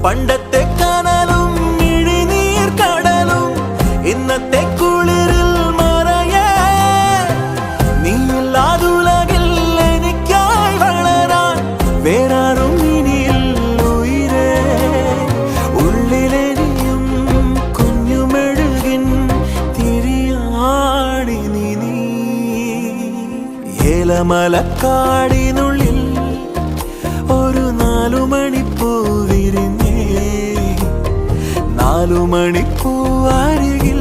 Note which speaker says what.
Speaker 1: പണ്ടത്തെ കനലും ഇഴിനീർ കടലും ഇന്നത്തെ കുളിരിൽ മറയേ നീയില്ലാതുലകിൽ എനിക്കായി വളരാൻ വേറാരും ഇനിയില്ല ഉയിരേ ഉള്ളിലെരിയും കുഞ്ഞുമെഴുകിൻ തിരിയാടി നീ ഏലമലക്കാടിനുള്ളിൽ ഒരു 4 മണിപ്പൂ വിരിഞ്ഞേ 4 മണിപ്പൂ അരികിൽ